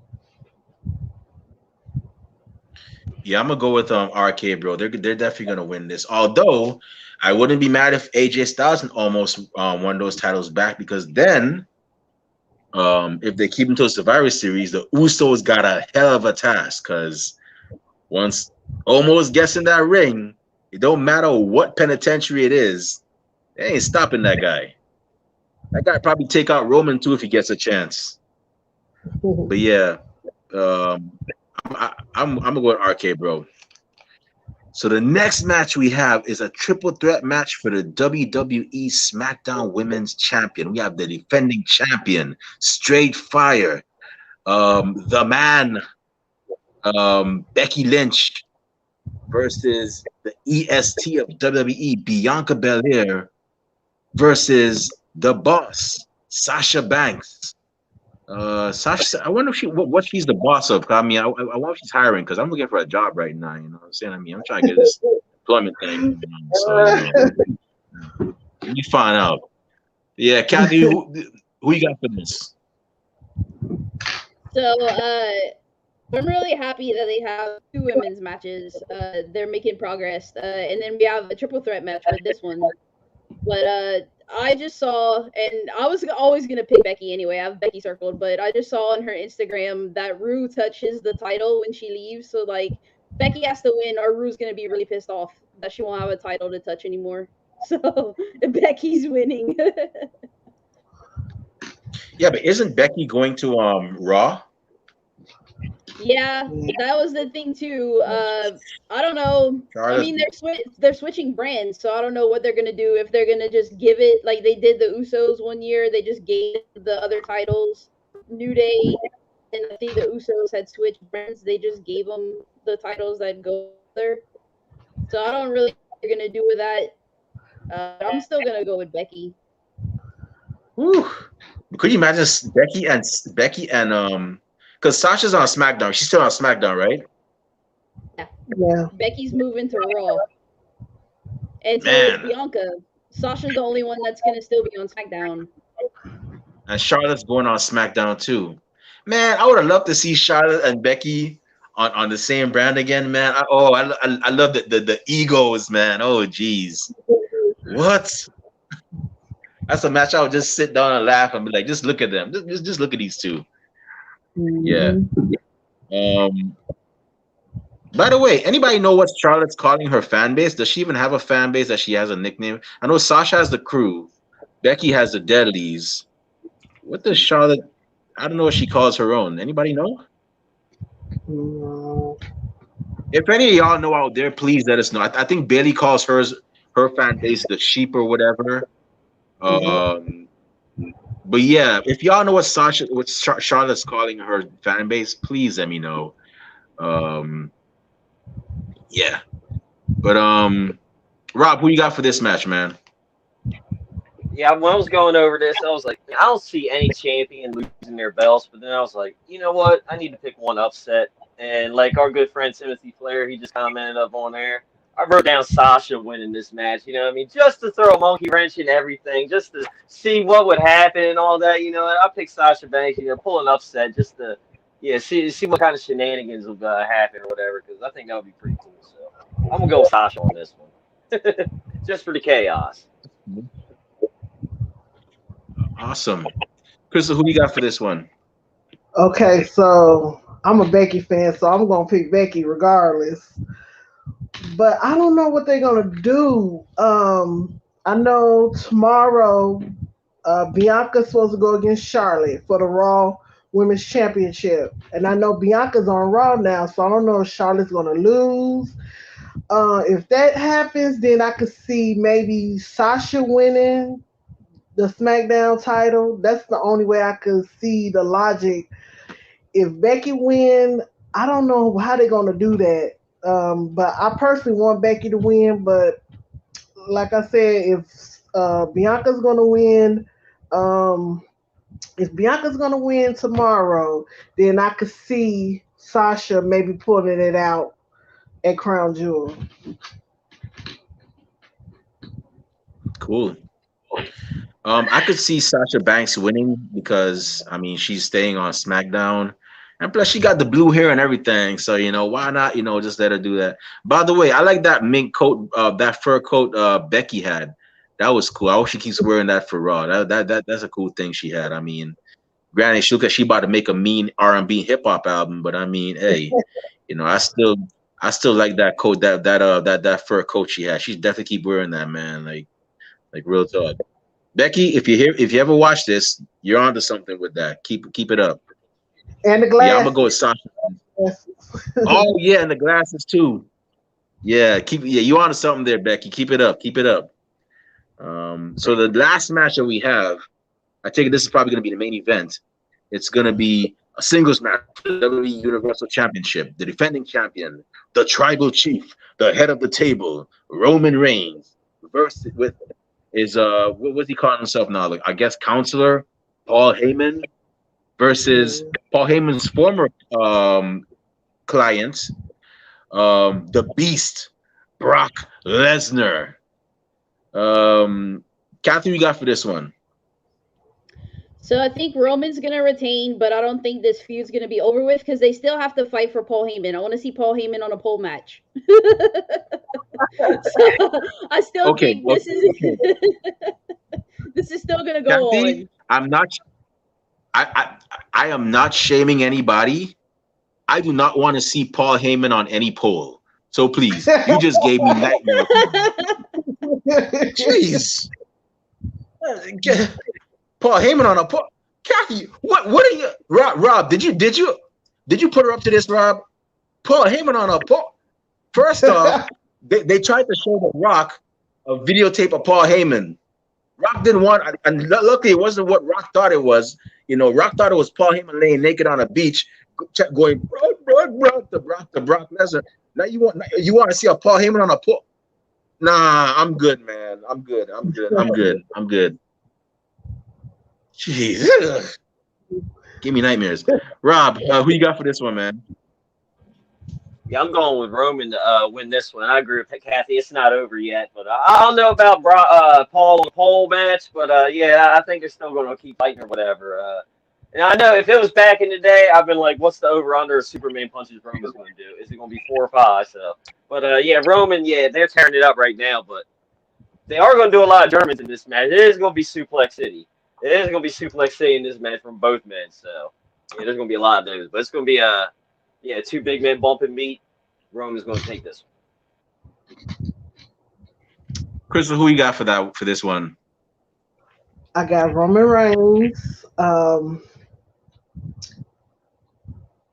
A: Yeah, I'm gonna go with RK Bro. They're definitely gonna win this. Although I wouldn't be mad if AJ Styles almost won those titles back because then If they keep him to a Survivor Series, the Usos got a hell of a task because once almost gets in that ring, it don't matter what penitentiary it is, they ain't stopping that guy. That guy probably take out Roman too if he gets a chance. But yeah, I'm gonna go with RK, bro. So the next match we have is a triple threat match for the WWE SmackDown Women's Champion. We have the defending champion, Straight Fire, the man, Becky Lynch, versus the EST of WWE, Bianca Belair, versus the boss, Sasha Banks. Sasha, I wonder if what she's the boss of. I mean, I wonder if she's hiring because I'm looking for a job right now. You know what I'm saying? I mean, I'm trying to get this employment thing. So you find out. Yeah, Kathy, who you got for this?
D: So I'm really happy that they have 2 women's matches. They're making progress, and then we have a triple threat match with this one. But I just saw, and I was always gonna pick Becky anyway. I have Becky circled, but I just saw on her Instagram that Rue touches the title when she leaves. So like Becky has to win, or Rue's gonna be really pissed off that she won't have a title to touch anymore. So Becky's winning.
A: Yeah, but isn't Becky going to Raw?
D: Yeah, that was the thing too. I don't know. I mean, they're switching brands, so I don't know what they're gonna do. If they're gonna just give it like they did the Usos one year, they just gave the other titles. New Day, and I think the Usos had switched brands. They just gave them the titles that go there. So I don't really know what they're gonna do with that. I'm still gonna go with Becky.
A: Whew. Could you imagine Becky and because Sasha's on SmackDown. She's still on SmackDown, right?
B: Yeah.
D: Becky's moving to Raw. And so is Bianca. Sasha's the only one that's going to still be on SmackDown.
A: And Charlotte's going on SmackDown too. Man, I would have loved to see Charlotte and Becky on the same brand again, man. I love the egos, man. Oh, geez. What? That's a match I would just sit down and laugh and be like, just look at them. Just look at these two. Yeah. By the way, anybody know what Charlotte's calling her fan base? Does she even have a fan base that she has a nickname? I know Sasha has the Crew. Becky has the Deadlies. What does Charlotte? I don't know what she calls her own. Anybody know?
B: No.
A: If any of y'all know out there, please let us know. I think Bailey calls her fan base the Sheep or whatever. But yeah, if y'all know what Charlotte's calling her fan base, please let me know. Yeah. But Rob, who you got for this match, man?
C: Yeah, when I was going over this, I was like, I don't see any champion losing their belts. But then I was like, you know what? I need to pick one upset. And like our good friend Timothy Flair, he just commented up on there. I wrote down Sasha winning this match, you know what I mean? Just to throw a monkey wrench in everything, just to see what would happen and all that, you know. I picked Sasha Banks, you know, pull an upset just to, see what kind of shenanigans will happen or whatever, because I think that would be pretty cool. So I'm going to go with Sasha on this one, just for the chaos.
A: Awesome. Crystal, who you got for this one?
B: Okay, so I'm a Becky fan, so I'm going to pick Becky regardless. But I don't know what they're gonna do. I know tomorrow Bianca's supposed to go against Charlotte for the Raw Women's Championship, and I know Bianca's on Raw now, so I don't know if Charlotte's gonna lose. If that happens, then I could see maybe Sasha winning the SmackDown title. That's the only way I could see the logic. If Becky win, I don't know how they're gonna do that. But I personally want Becky to win. But like I said, if Bianca's gonna win, tomorrow, then I could see Sasha maybe pulling it out at Crown Jewel.
A: Cool. I could see Sasha Banks winning because I mean she's staying on SmackDown. And plus, she got the blue hair and everything, so why not? Just let her do that. By the way, I like that mink coat, that fur coat Becky had. That was cool. I hope she keeps wearing that for Raw. That's a cool thing she had. I mean, Granted, she about to make a mean R&B hip hop album, but I mean, hey, I still like that coat that fur coat she has. She definitely keep wearing that, man. Like real talk. Becky, if you ever watch this, you're onto something with that. Keep it up.
B: And the
A: Yeah, I'm gonna
B: glass.
A: go with Sasha. Oh yeah, and the glasses too. Yeah, you onto something there, Becky. Keep it up. Keep it up. So the last match that we have, I take it this is probably gonna be the main event. It's gonna be a singles match for the WWE Universal Championship. The defending champion, the tribal chief, the head of the table, Roman Reigns, versus with is what was he calling himself now? Like, I guess counselor Paul Heyman versus Paul Heyman's former client, the Beast, Brock Lesnar. Kathy, we got for this one?
D: So I think Roman's gonna retain, but I don't think this feud's gonna be over with because they still have to fight for Paul Heyman. I want to see Paul Heyman on a pole match. So I still think this is still gonna go
A: Kathy,
D: on.
A: I am not shaming anybody. I do not want to see Paul Heyman on any pole. So please, you just gave me nightmare. Jeez. Paul Heyman on a pole. Kathy, what are you? Rob, did you put her up to this, Rob? Paul Heyman on a pole. First off, they tried to show The Rock a videotape of Paul Heyman. Rock didn't want, and luckily it wasn't what Rock thought it was. You know, Rock thought it was Paul Heyman laying naked on a beach, going to Brock Lesnar. Now you want to see a Paul Heyman on a pole? Nah, I'm good, man. I'm good. Jeez, give me nightmares. Rob, who you got for this one, man?
C: Yeah, I'm going with Roman to win this one. I agree with Kathy. It's not over yet, but I don't know about Paul and Pole match, but yeah, I think they're still going to keep fighting or whatever. And I know if it was back in the day, I've been like, what's the over/under of Superman punches Roman's going to do? Is it going to be 4 or 5? So, but yeah, Roman, yeah, they're tearing it up right now, but they are going to do a lot of Germans in this match. It is going to be Suplex City. It is going to be Suplex City in this match from both men. So, yeah, there's going to be a lot of those, but it's going to be yeah, 2 big men bumping meat. Roman's going to take this one.
A: Crystal, who you got for this one?
B: I got Roman Reigns.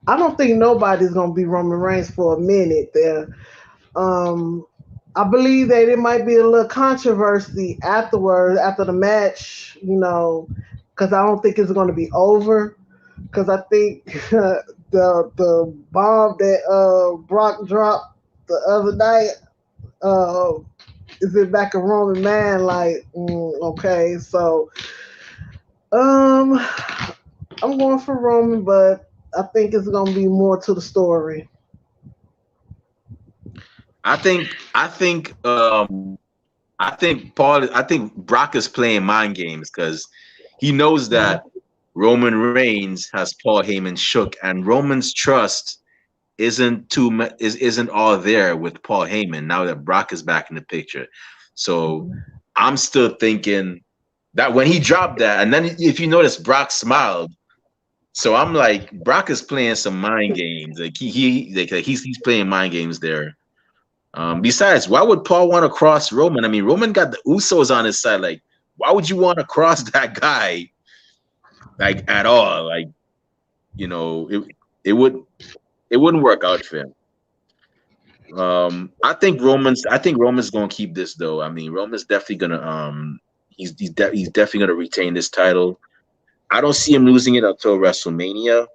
B: I don't think nobody's gonna be Roman Reigns for a minute there. I believe that it might be a little controversy afterwards, after the match, you know, because I don't think it's gonna be over. Because I think the bomb that Brock dropped the other night is it back a Roman man? Like, okay, so I'm going for Roman, but I think it's gonna be more to the story.
A: I think Brock is playing mind games because he knows that Roman Reigns has Paul Heyman shook, and Roman's trust isn't all there with Paul Heyman now that Brock is back in the picture. So I'm still thinking that when he dropped that, and then if you notice, Brock smiled. So I'm like, Brock is playing some mind games. Like he's playing mind games there. Besides, why would Paul want to cross Roman? I mean, Roman got the Usos on his side. Like, why would you want to cross that guy? Like at all? Like, you know, it wouldn't work out for him. I think Roman's gonna keep this though. I mean, Roman's definitely gonna he's definitely gonna retain this title. I don't see him losing it until WrestleMania.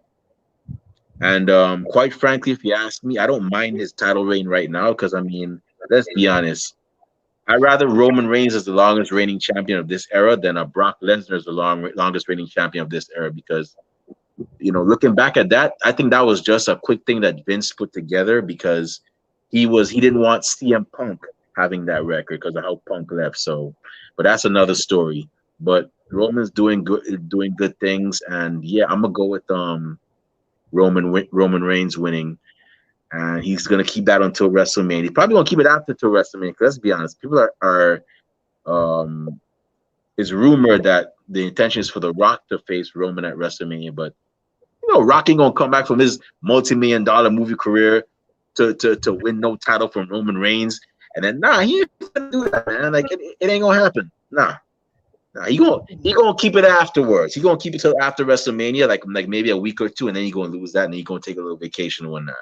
A: And quite frankly, if you ask me, I don't mind his title reign right now because, I mean, let's be honest. I'd rather Roman Reigns as the longest reigning champion of this era than a Brock Lesnar as the longest reigning champion of this era because, you know, looking back at that, I think that was just a quick thing that Vince put together because he didn't want CM Punk having that record because of how Punk left. So, but that's another story. But Roman's doing good things, and yeah, I'm gonna go with Roman Reigns winning, and he's gonna keep that until WrestleMania. He's probably gonna keep it after till WrestleMania. Because let's be honest, people are it's rumored that the intention is for The Rock to face Roman at WrestleMania, but Rock ain't gonna come back from his multi-million-dollar movie career to win no title from Roman Reigns, and then he ain't gonna do that, man. Like it ain't gonna happen. Nah, he gonna keep it afterwards. He gonna keep it till after WrestleMania, like maybe a week or two, and then he gonna lose that, and then he gonna take a little vacation and whatnot.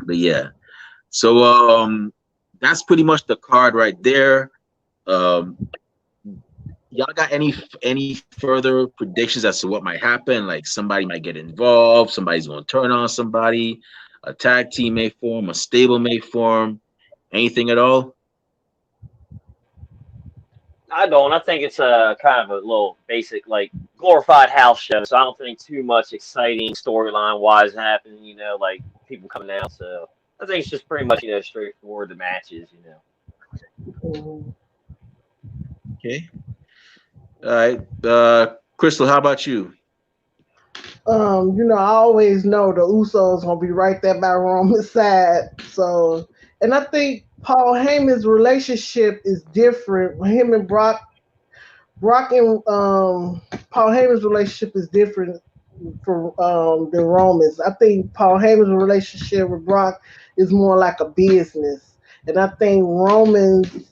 A: But yeah, so that's pretty much the card right there. Y'all got any further predictions as to what might happen? Like somebody might get involved, somebody's gonna turn on somebody, a tag team may form, a stable may form, anything at all?
C: I don't. I think it's a kind of a little basic, like glorified house show. So I don't think too much exciting storyline wise happening. Like people coming out. So I think it's just pretty much straightforward the matches.
A: Okay. All right. Christel, how about you?
B: I always know the Usos gonna be right there by Roman's side. So, and I think Paul Heyman's relationship is different. Him and Brock and Paul Heyman's relationship is different from the Romans. I think Paul Heyman's relationship with Brock is more like a business, and I think Roman's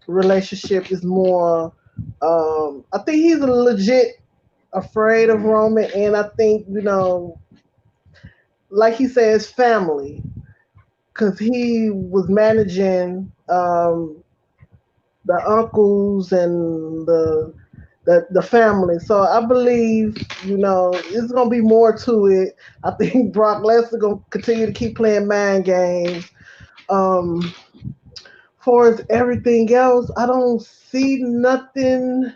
B: relationship is more. I think he's a legit afraid of Roman, and I think like he says, family, because he was managing the uncles and the family. So I believe it's gonna be more to it. I think Brock Lesnar gonna continue to keep playing mind games. Um, for as everything else, I don't see nothing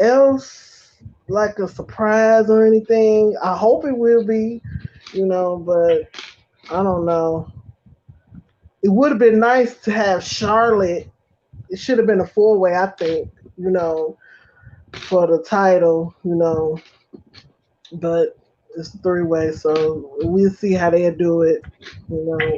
B: else like a surprise or anything. I hope it will be, but I don't know. It would have been nice to have Charlotte. It should have been a four-way, I think, for the title, but it's three-way, so we'll see how they do it.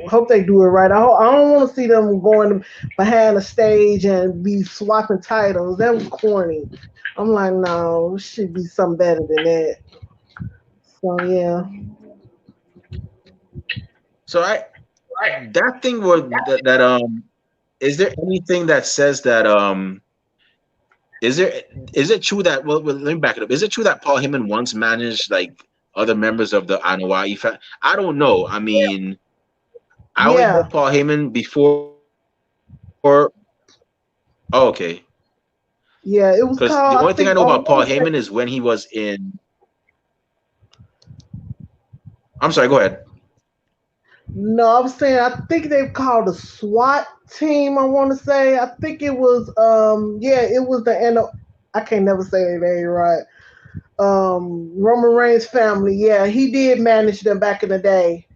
B: Hope they do it right. I don't want to see them going behind the stage and be swapping titles. That was corny. I'm like, no, it should be something better than that. So yeah.
A: So that thing was that is there anything that says that is it true that well let me back it up. Is it true that Paul Heyman once managed like other members of the Anoa'i family? I don't know. I mean, I only know
B: Yeah.
A: Paul Heyman before. Oh, okay.
B: Yeah, it was
A: Because the
B: called, I
A: only thing I
B: think,
A: know about Paul
B: oh,
A: Heyman is when he was in. I'm sorry. Go ahead.
B: no, I was saying I think they called a SWAT team. I want to say I think it was yeah, it was the I can't never say their name right. Roman Reigns family. Yeah, he did manage them back in the day.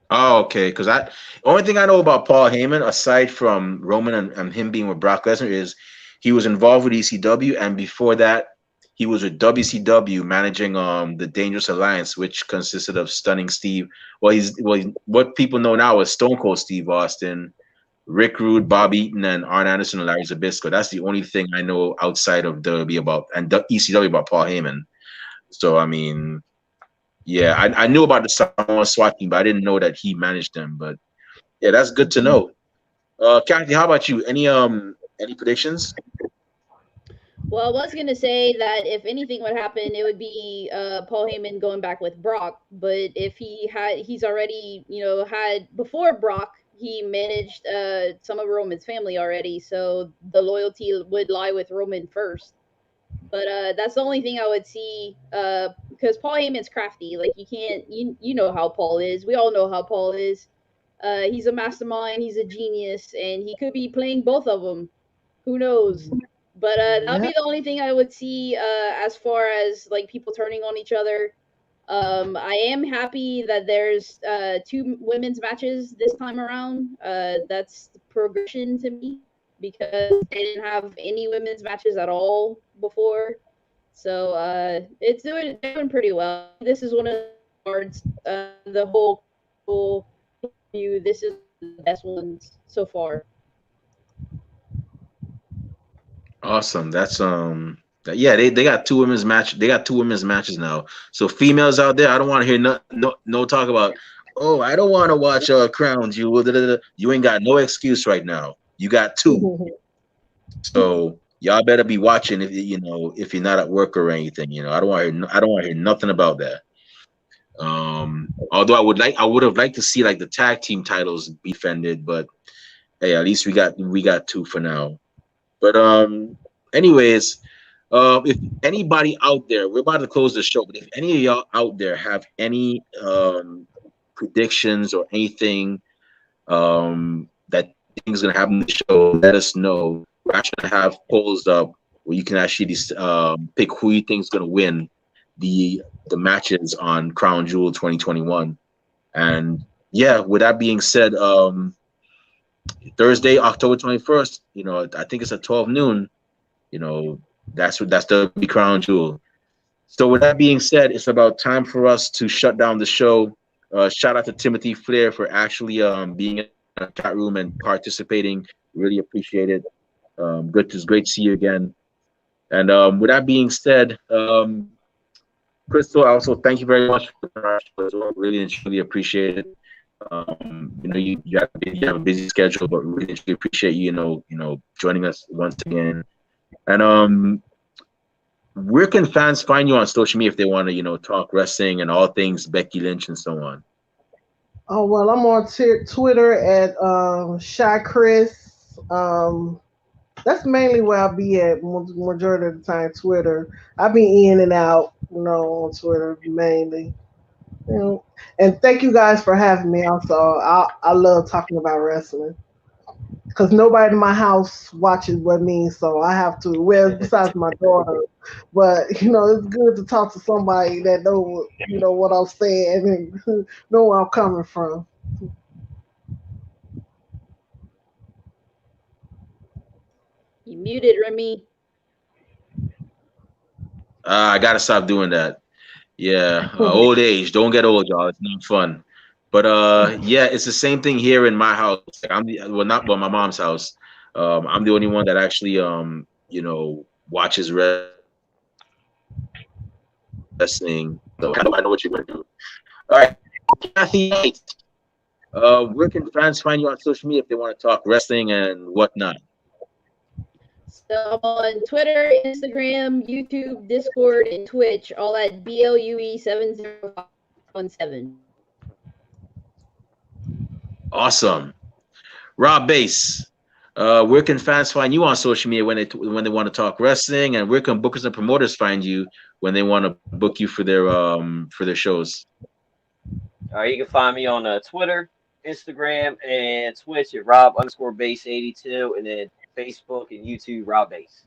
A: Oh, okay. Because only thing I know about Paul Heyman, aside from Roman and him being with Brock Lesnar, is he was involved with ECW, and before that, he was with WCW managing the Dangerous Alliance, which consisted of Stunning Steve. What people know now as Stone Cold Steve Austin, Rick Rude, Bob Eaton, and Arn Anderson and Larry Zbyszko. That's the only thing I know outside of WWE about and ECW about Paul Heyman. So I mean, yeah, I knew about the Samoa SWAT team, but I didn't know that he managed them. But yeah, that's good to know. Kathy, how about you? Any predictions?
D: Well, I was gonna say that if anything would happen, it would be Paul Heyman going back with Brock. But if he's already had before Brock, he managed some of Roman's family already, so the loyalty would lie with Roman first. But that's the only thing I would see because Paul Heyman's crafty. Like you can't you know how Paul is. We all know how Paul is. He's a mastermind. He's a genius, and he could be playing both of them. Who knows? But that'd
B: Yeah.
D: be the only thing I would see as far as like people turning on each other. I am happy that there's two women's matches this time around. That's the progression to me because they didn't have any women's matches at all before. So it's doing pretty well. This is one of the cards. The whole view. This is one of the best ones so far.
A: Awesome. That's yeah, they got two women's match. They got two women's matches now. So females out there, I don't want to hear no talk about. Oh, I don't want to watch Crown Jewel. You ain't got no excuse right now. You got two. So y'all better be watching if you're not at work or anything. I don't want to hear nothing about that. Although I would have liked to see like the tag team titles be defended, but hey, at least we got two for now. But anyways, if anybody out there, we're about to close the show, but if any of y'all out there have any predictions or anything that things gonna happen in the show, let us know. We're actually gonna have polls up where you can actually pick who you think is gonna win the matches on Crown Jewel 2021. And yeah, with that being said, Thursday, October 21st, I think it's at 12 noon. That's the Crown Jewel. So with that being said, it's about time for us to shut down the show. Shout out to Timothy Flair for actually being in the chat room and participating. Really appreciate it. It's great to see you again. And with that being said, Christel, also thank you very much for the show as well. Really and truly appreciate it. You have a busy schedule, but really appreciate you joining us once again. And where can fans find you on social media if they want to talk wrestling and all things Becky Lynch and so on?
B: Oh well, I'm on Twitter at Shy Chris. That's mainly where I'll be at majority of the time. Twitter. I be in and out, on Twitter mainly. And thank you guys for having me. Also, I love talking about wrestling because nobody in my house watches with me, so I have to. Well, besides my daughter, but it's good to talk to somebody that know what I'm saying and know where I'm coming from.
D: You muted, Remy.
A: I gotta stop doing that. Yeah, old age. Don't get old, y'all. It's not fun. But yeah, it's the same thing here in my house. Not my mom's house. I'm the only one that actually watches wrestling. So I know what you're gonna do. All right, Kathy Knight. Where can fans find you on social media if they want to talk wrestling and whatnot?
D: So I'm on Twitter, Instagram, YouTube, Discord, and Twitch, all at BLUE70517.
A: Awesome. Rob Bass. Where can fans find you on social media when they want to talk wrestling, and where can bookers and promoters find you when they want to book you for their shows?
C: You can find me on Twitter, Instagram, and Twitch at Rob_Base82, and then Facebook and YouTube, Rob Base.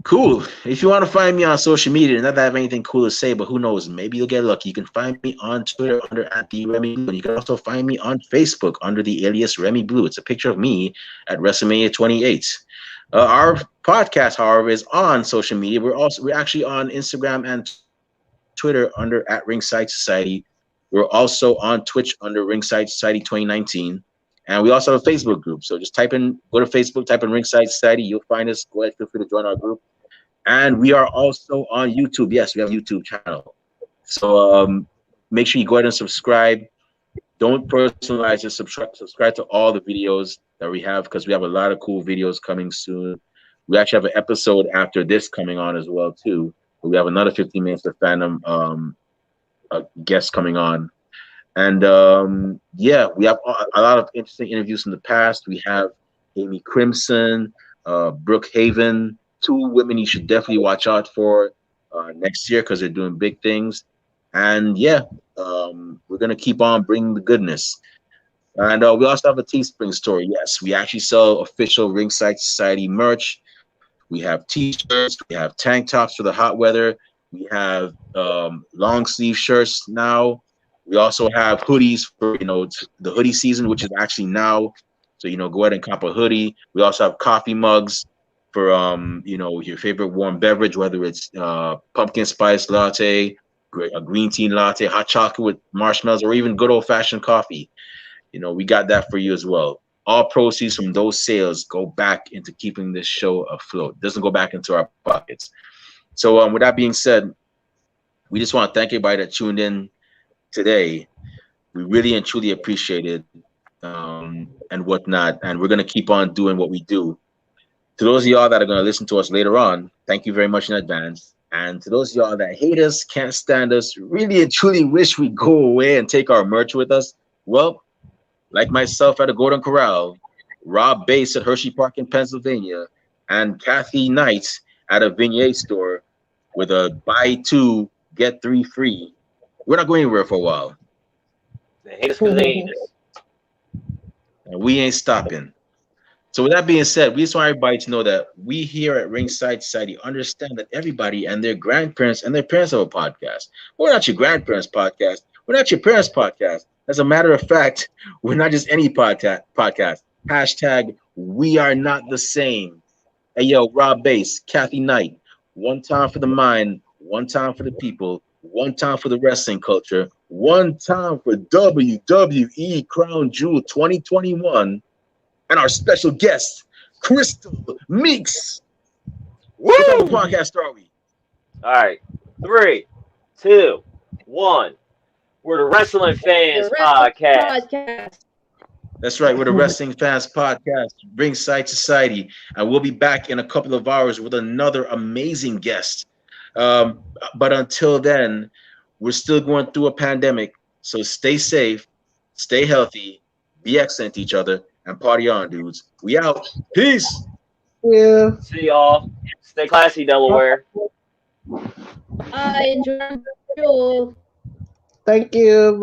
A: Cool. If you want to find me on social media, not that I have anything cool to say, but who knows? Maybe you'll get lucky. You can find me on Twitter under @TheRemyBlue, and you can also find me on Facebook under the alias Remy Blue. It's a picture of me at WrestleMania 28. Our podcast, however, is on social media. We're actually on Instagram and Twitter under @Ringside Society. We're also on Twitch under Ringside Society 2019. And we also have a Facebook group. So just go to Facebook, type in Ringside Society. You'll find us. Go ahead, feel free to join our group. And we are also on YouTube. Yes, we have a YouTube channel. So make sure you go ahead and subscribe. Don't personalize it. Subscribe to all the videos that we have because we have a lot of cool videos coming soon. We actually have an episode after this coming on as well, too. We have another 15 minutes of fandom guests coming on. And yeah, we have a lot of interesting interviews from the past. We have Amy Crimson, Brooke Haven, two women you should definitely watch out for next year because they're doing big things. And yeah, we're going to keep on bringing the goodness. And we also have a Teespring store. Yes, we actually sell official Ringside Society merch. We have T-shirts. We have tank tops for the hot weather. We have long sleeve shirts now. We also have hoodies for the hoodie season, which is actually now. So go ahead and cop a hoodie. We also have coffee mugs for your favorite warm beverage, whether it's pumpkin spice latte, a green tea latte, hot chocolate with marshmallows, or even good old fashioned coffee. We got that for you as well. all proceeds from those sales go back into keeping this show afloat. It doesn't go back into our pockets. So with that being said, we just want to thank everybody that tuned in today. We really and truly appreciate it, and whatnot. And we're going to keep on doing what we do. To those of y'all that are going to listen to us later on, thank you very much in advance. And to those of y'all that hate us, can't stand us, really and truly wish we'd go away and take our merch with us, well, like myself at the Golden Corral, Rob Bass at Hershey Park in Pennsylvania, and Kathy Knight at a Vignette store with a buy two, get three free. We're not going anywhere for a while.
C: They hate us because they hate us.
A: And we ain't stopping. So with that being said, we just want everybody to know that we here at Ringside Society understand that everybody and their grandparents and their parents have a podcast. We're not your grandparents' podcast. We're not your parents' podcast. As a matter of fact, we're not just any podcast. Hashtag we are not the same. Hey, yo, Rob Bass, Kathy Knight, one time for the mind, one time for the people, one time for the wrestling culture, one time for WWE Crown Jewel 2021, and our special guest, Christel Meeks.
C: Woo!
A: What type of podcast are we?
C: All right. 3, 2, 1. We're the Wrestling Fans Podcast.
A: That's right. We're the Wrestling Fans Podcast, Ringside Society. And we'll be back in a couple of hours with another amazing guest. But until then, we're still going through a pandemic. So stay safe, stay healthy, be excellent to each other, and party on, dudes. We out. Peace.
B: Yeah.
C: See y'all. Stay classy, Delaware.
D: I enjoy.
B: Thank you.